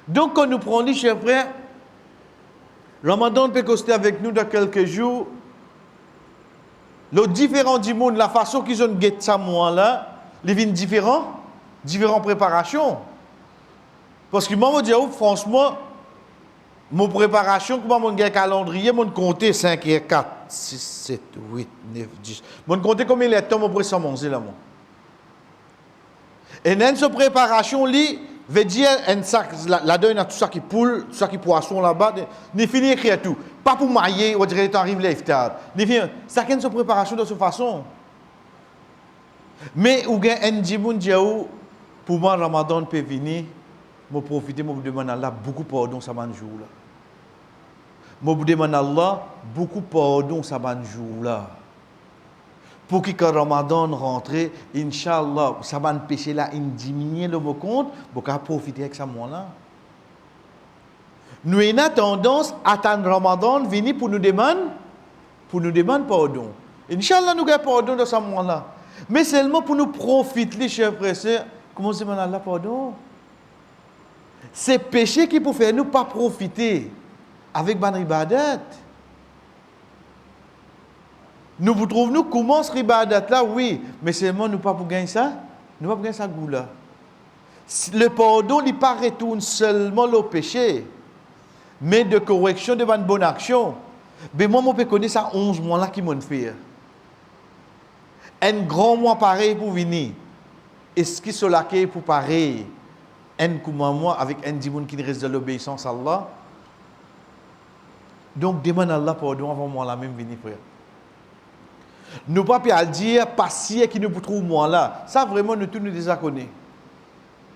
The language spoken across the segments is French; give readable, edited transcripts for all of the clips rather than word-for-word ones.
Donc, quand nous prenons, chers frères, Ramadan peut coster avec nous dans quelques jours. Le différent du monde, la façon qu'ils ont guetté ça, moi là, les vignes différentes préparations. Parce que moi, je dis, franchement, mon préparation, comment mon calendrier, mon compter 5, 4, 6, 7, 8, 9, 10. Mon compter combien de temps, mon presse manger là, moi. Et dans cette préparation, li, veut dire, là-dedans, il y a tout ça qui poule, tout ça qui poisson là-bas, ni fini écrire tout. Pas pour mailler, on dirait que tu arrives là, iftar. Ni fini, ça qui est une préparation de cette façon. Mais, ou bien, un djimoun diaou, pour moi, Ramadan peut venir, je profiter, je demande à Allah beaucoup pardon, ça m'a jour là. Je demande à Allah beaucoup pardon, ça m'a jour là. Pour que quand Ramadan rentre, Inch'Allah, ça va péché là, il diminue le mot compte, pour qu'on profiter avec ça là. Nous avons tendance à attendre Ramadan venir pour nous demander pardon. Inch'Allah, nous avons pardon dans ce moment-là. Mais seulement pour nous profiter, chers frères et sœurs, comment se demande Allah pardon? C'est péché qui peut faire nous pas profiter avec ban ibadat. Nous vous trouvons, nous commençons l'ibadat là, oui, mais seulement nous pas pour gagner ça, nous pas pour gagner ça goût là. Le pardon, il pas retourne seulement le péché, mais de correction de une bonne action. Mais moi, je peux connaître ça 11 mois là qui m'ont fait. Un grand mois pareil pour venir. Est-ce qu'il soit là pour pareil? Un commandement avec un dimoun qui reste de l'obéissance à Allah. Donc, demande à Allah pardon avant moi là même venir, frère. Nous pas à dire patient qui nous trouve moi là. Ça vraiment nous tous nous déjà connaît.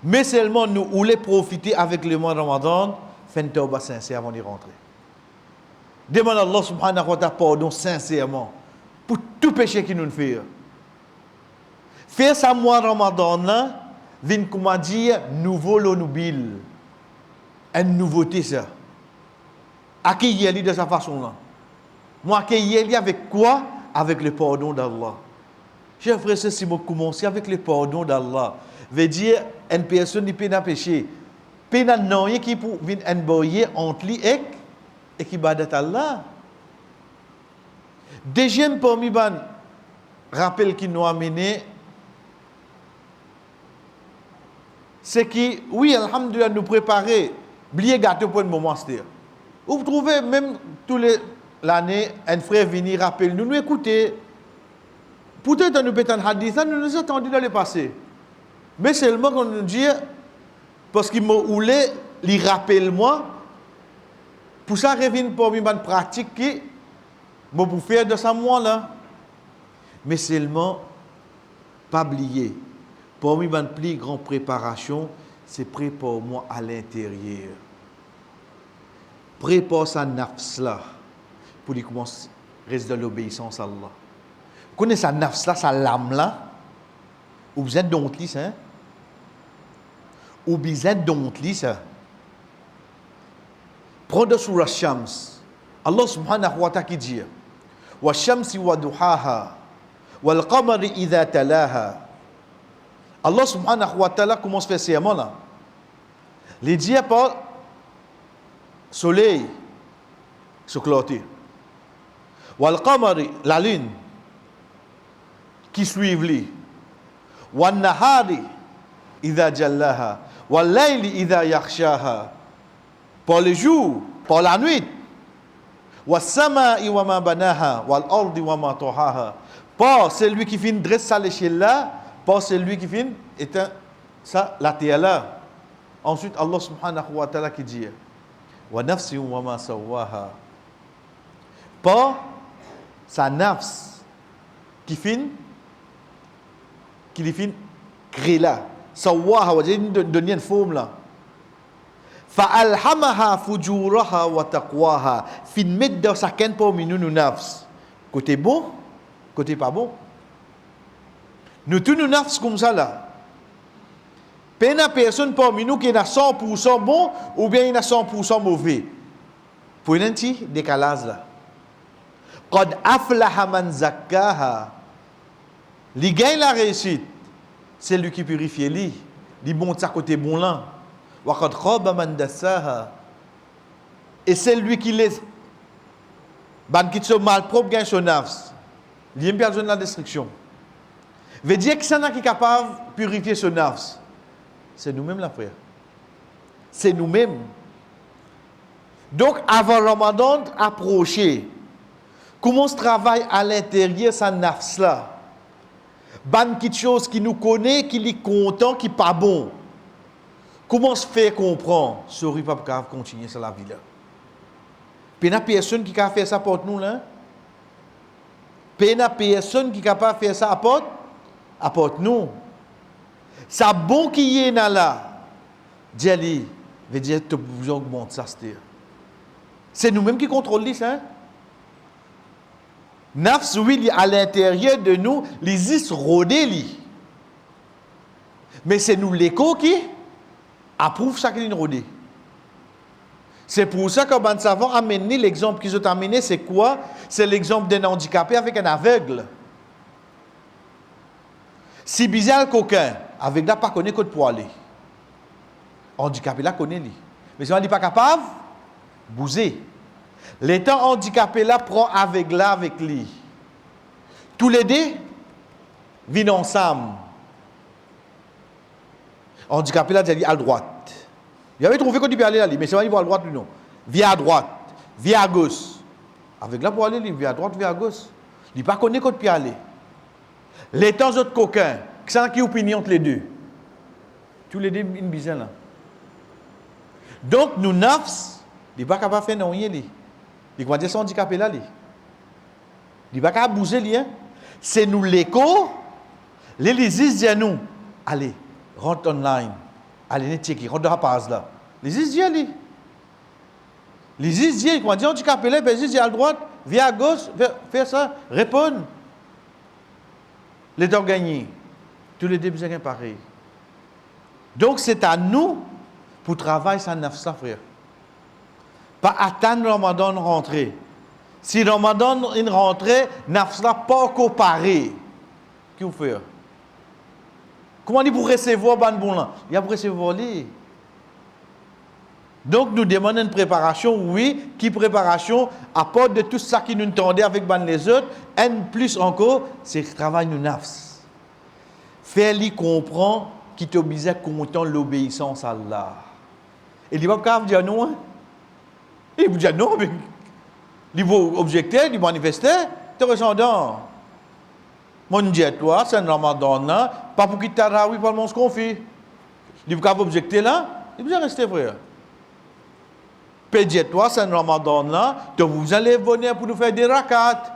Mais seulement nous voulons profiter avec le mois de Ramadan, faire tauba sincère avant d'y rentrer. Demande à Allah subhanahu wa ta'ala pardon sincèrement pour tout péché qui nous fait. Faire ça mois de Ramadan là, vient comment dire nouveau l'onoubil. Une nouveauté ça. Accueillir de sa façon là. Moi accueillir avec quoi? Avec le pardon d'Allah. Chers frères, si vous commencez avec le pardon d'Allah, veut dire une personne qui peut pas pécher, peut pas non qui pour venir envoyer entre lui et qui badat Allah. Deuxième parmi les rappel qui nous a amené, c'est que oui, alhamdoulilah, nous préparer, oublier gâteau pour un moment. Vous trouvez même tous les l'année, un frère vient rappeler nous écouter. Peut-être nous pétons hadith, nous nous attendons dans le passé. Mais seulement qu'on nous dit, parce qu'il m'a voulait, il rappelle moi, pour ça revient pour une pratique qui m'a pour faire de ce mois-là. Mais seulement, pas oublier, pour une plus grande préparation, c'est préparer moi à l'intérieur. Prépare sa nafs là. Pour lui commencer à rester dans l'obéissance à Allah. Vous connaissez sa nafs là, sa lame là? Ou vous êtes donc li ça? Ou vous êtes donc li ça? Prenez sur la Shams. Allah subhanahu wa ta'ala qui dit wa shamsi wa duhaha wal qamari idha talaha. Allah subhanahu wa ta'ala commence à faire serment là. Il dit par soleil se clôture. Wal qamari, la lune, qui suivent lui. Wal nahari, idha jallaha. Wal layli, idha yakhshaha. Pour le jour, pour la nuit. Wal sama'i wa ma banaha. Wal ardi wa ma tohaha. Pas celui qui finit dresse à l'échelle là, pas celui qui finit éteint ça, la terre là. Ensuite, Allah subhanahu wa ta'ala qui dit wa nafsi wa ma sawaha. Pas sa nafs qui fin créé là sawaha wa donner une forme là fa alhamaha fujuraha wa taqwaha fin mettre dans sa ken pour nous nafs côté bon côté pas bon nous tous nous nafs comme ça là peine personne parmi nous qui est à 100% bon ou bien il est à 100% mauvais pour un petit décalage là. Qad aflaha man zakkaha. Li gagne la réussite, c'est lui qui purifie lui. Li bon de sa côté bon là. wa qad khaba man dassaha. Et c'est lui qui les ban qui sont malpropre gagne son nafs. Il aime besoin de la destruction. Veut dire que c'est qui est capable de purifier son nafs. C'est nous-mêmes la frère. C'est nous-mêmes. Donc avant Ramadan approcher, comment se travaille à l'intérieur sa nafs là. Ban quelque chose qui nous connaît, qui est content, qui n'est pas bon. Comment se faire comprendre? Sorry, pas capable continuer sur la vie là. Puis il y a personne qui a fait ça pour nous là. Puis il y a personne qui est capable de faire ça pour nous. Ça bon qui est là. Diali, veut dire que vous augmente ça c'est nous-mêmes qui contrôlons ça. Nafs, oui, à l'intérieur de nous, les is rodés. Mais c'est nous l'écho qui approuve ça qui est rodé. C'est pour ça que les savants amené l'exemple qu'ils ont amené, c'est quoi? C'est l'exemple d'un handicapé avec un aveugle. Si bizarre coquin, avec là, pas connaît que pour aller. Handicapé là connaît lui. Mais si on n'est pas capable, bouger. L'étant handicapé là prend avec là avec lui. Tous les deux viennent ensemble. Handicapé là dit à droite. Il avait trouvé qu'on peut aller là, mais c'est pas il va à droite non. Viens à droite, viens à gauche. Avec là pour aller, il vient à droite, vient à gauche. Il pas connaît qu'on peut aller. Les temps autres coquins, qui opinion entre les deux. Tous les deux une bizaine là. Donc nous nafs, il pas capable faire non rien li. Il va dire son handicapé là li. Il pas capable bouger li hein. C'est nous l'écho. Les disent à nous, allez, rentre online. Allez, ne checker, rentre dans la page là. Les disent li. Les disent il va dire handicapé là, ben disent à droite, viens à gauche, fais ça, réponds. Les temps gagnés. Tous les deux besoin pareil. Donc c'est à nous pour travailler sans nafs frère. Pas attendre Ramadan rentrer. Si Ramadan une rentrée, nafs pas encore paré. Qu'est-ce vous fait? Comment on pour recevoir ban bon là? Il y a pour recevoir lui. Donc nous demandons une préparation, oui, qui préparation apporte de tout ça qui nous tendait avec ban les autres, et plus encore, c'est le travail nous nafs. Faire-lui comprendre qui t'oblige à content l'obéissance à Allah. Et il va pas dire non. Hein? Il va dire non, mais il va objecter, il va manifester, tu es ressemblant. Mon Dieu, toi, c'est un Ramadan, pas pour qu'il t'arrache, pas le monde se confie. Il va objecter là, il va rester frère. Pédier toi, c'est un Ramadan là, vous allez venir pour nous faire des rakats.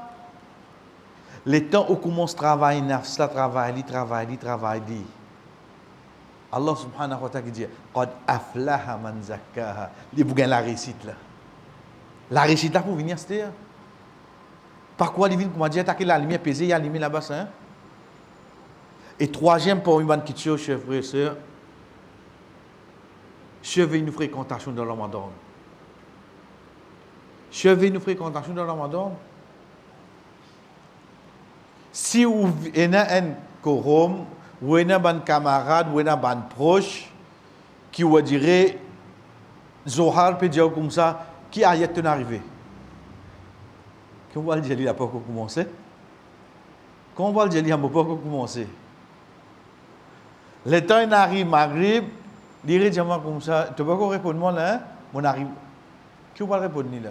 Les temps où commence travail, nafs, travail. Allah subhanahu wa ta'ala dit qad aflaha man zakkaha. Il vous gagne la réussite là. La réussite là pour venir c'était. Par quoi il vient comment dire attaquer la lumière pesée, il y a la lumière là-bas ça. Et troisième pour une bonne question chers frères et sœurs. Chevez une fréquentation dans le Ramadan. Chevez une fréquentation dans le Ramadan. Si vous avez un quorum, ou un camarade, ou un proche, qui vous dirait, Zohar peut dire comme ça, qui a été arrivé? Comment on va le dire, il n'a pas encore commencé? Comment on va le dire, il n'a pas encore commencé? Le temps il arrive, Maghrib, il dirait comme ça, tu ne peux pas encore répondre, moi là, mon arrive. Qui va répondre là?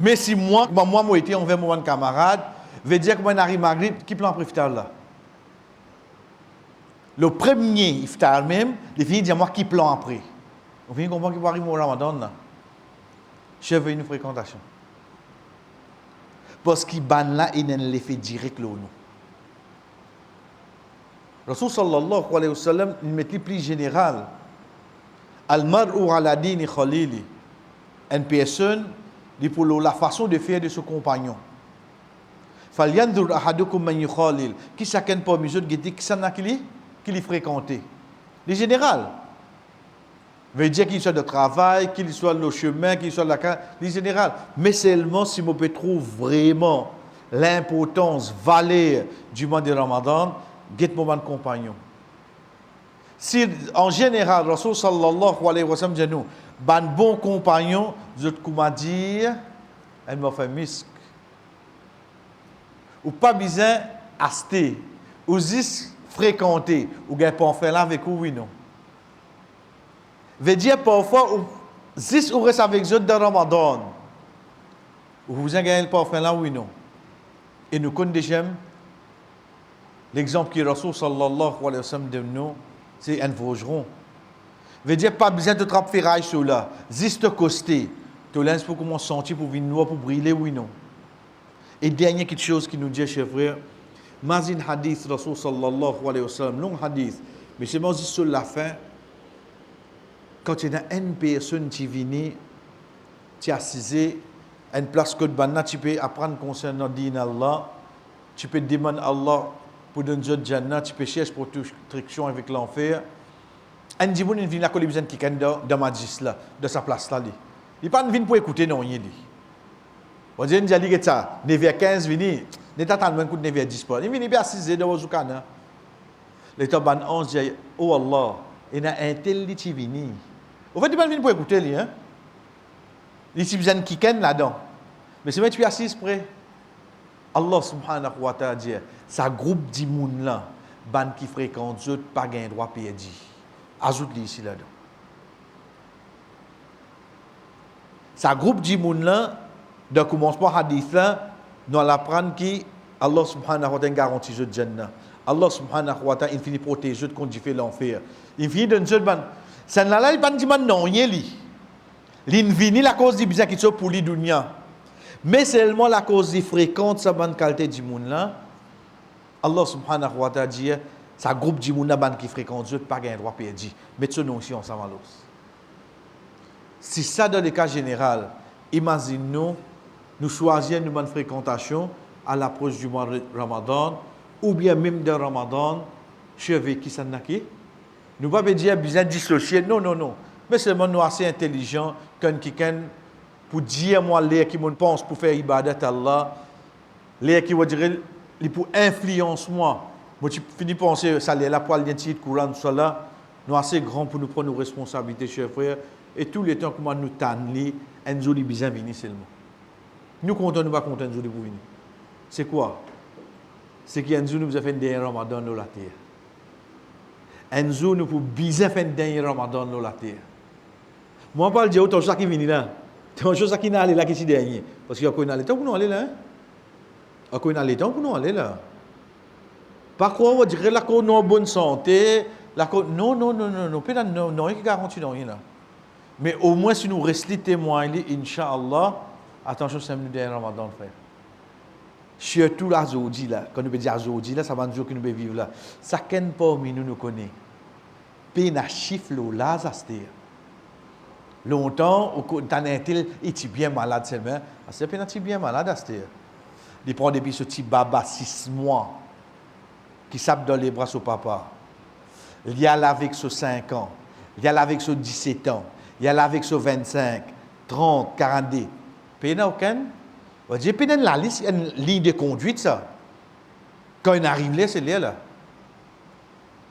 Mais si moi été envers mon camarade, veut dire que moi arrive Maghrib, qui plan iftar là? Le premier iftar même, il finit dire moi qui plan après. On finit comprendre qu'il va arriver au Ramadan là. Je veux une fréquentation. Parce qu'il ban là, il a l'effet direct là. Rasul sallallahu alayhi wa sallam, il met plus général. Al-mar'u ala dini khalili. Une personne, pour la façon de faire de ce compagnon. Falyanzur ahadukum man yukhalil. Qui chacun parmi eux qui dit que ça n'a qui les fréquenter. Les général. Veut dire qu'il soit de travail, qu'il soit le chemin, qu'il soit la carte, les général. Mais seulement si on peut trouver vraiment l'importance, valeur du mois de Ramadan, get moment compagnon. Si en général, Rasul sallallahu alayhi wa sallam dit nous, ban bon compagnon, je te comment dire, elle m'a fait misk. Ou pas besoin acheter, ou juste fréquenter, ou gagne pas faire là avec ou oui non. Veut dire parfois, ou juste ou reste avec eux dans Ramadan, ou vous en gagnez pas faire là oui non. Et nous connaissons l'exemple que Rasul sallallahu alayhi wa sallam donne nous. C'est un forgeron. Veut dire pas besoin de trapper ferraille sur là, juste coster. Tu laisses pour comment sentir pour venir noir pour briller oui non. Et dernière quelque chose qui nous dit chers frères, mazin hadith Rasul sallallahu alayhi wa sallam, long hadith, mais c'est moi sur la fin quand il y a une personne qui vient tu assisé à une place que tu peux apprendre concernant din Allah, tu peux demander à Allah pour donner de Jannah, tu peux chercher protection avec l'enfer. Un dimoun vient là, il vient qui est dans Majlis là, de sa place là. Il pas vient pour écouter non rien dit. On dit que ça, 9h15 vini, n'est attendre coup de 9h10 pas. Il vient bien assisé dans Wazukana. L'état ban 11 dit oh Allah, il y a un tel qui vient. Au fait, il pas vient pour écouter lui hein. Il vient qui est là-dedans. Mais c'est vrai tu es assis près. Allah subhanahu wa ta'ala dit, sa groupe de moun là, ban qui fréquente, eux, pas gain droit perdu. Ajoute-le ici là-dedans. Sa groupe de moun là, dans le commencement hadith là, nous allons apprendre que Allah subhanahu wa ta'ala garantit eux de Jannah. Allah subhanahu wa ta'ala, il finit protéger eux contre l'enfer. Il finit de nous ban. Ça n'a là, il pas dit non, rien li. L'infini la cause du bizarre qui sont pour les dunya. Mais seulement la cause des fréquentes, sa bonne qualité du monde là, Allah subhanahu wa ta'ala dit, sa groupe du monde là qui fréquente, je ne pas gagner droit perdu. Mettez nous aussi ensemble. Si ça dans le cas général, imaginez-nous, nous choisissons une bonne fréquentation à l'approche du mois de Ramadan, ou bien même de Ramadan, chevet qui s'en a qui. Nous ne pouvons pas dire besoin de dissocier, non, non, non. Mais seulement nous assez intelligents, quelqu'un pour dire moi l'air qui me pense pour faire ibadat à Allah, l'air qui va dire pour influence moi. Moi tu finis penser ça l'air là pour l'identité de Coran tout là, nous assez grand pour nous prendre nos responsabilités chers frères et tous les temps comment nous tanner un joli bizarre venir seulement. Nous comptons nous pas content joli pour venir. C'est quoi? C'est qu'il y a un jour nous avons fait un dernier Ramadan dans la terre. Un jour nous pour bizarre faire un dernier Ramadan dans la terre. Moi pas le dire autant ça qui vient là. C'est une chose qui n'a allé là qui est dernier. Parce qu'il y a quoi dans temps pour nous aller là. Il y a quoi dans temps pour nous aller là. Par quoi on va dire là qu'on est en bonne santé, là non non non non non, pas non non qui garantit rien là. Mais au moins si nous restons témoins Inch'Allah, attention c'est le dernier Ramadan frère. Surtout la Zodi là, quand nous peut dire Zodi là, ça va nous dire que nous peut vivre là. Chacun parmi nous connaît. Puis na chiffre là ça c'est longtemps, il est bien malade seulement. C'est pas bien malade, il prend depuis ce petit baba 6 mois qui sape dans les bras de papa. Il y a là avec ce 5 ans, il y a là avec ce 17 ans, il y a là avec ce 25, 30, 42. Puis il n'y a aucun. On dit, puis la liste, une ligne de conduite, ça. Quand il arrive là, c'est là.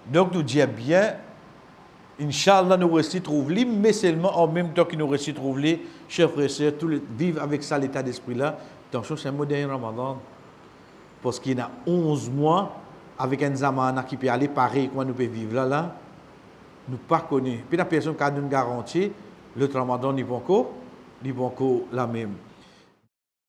Donc, nous disons bien, Inch'Allah, nous restons trouvés, mais seulement en même temps que nous restons trouvés, chers frères et sœurs, tous les vivent avec ça, l'état d'esprit-là. Attention, c'est un modèle Ramadan. Parce qu'il y a 11 mois, avec un zamana qui peut aller pareil, comment nous pouvons vivre là, nous ne pas connaissons. Puis la personne qui a une garantie, le Ramadan n'est pas encore la même.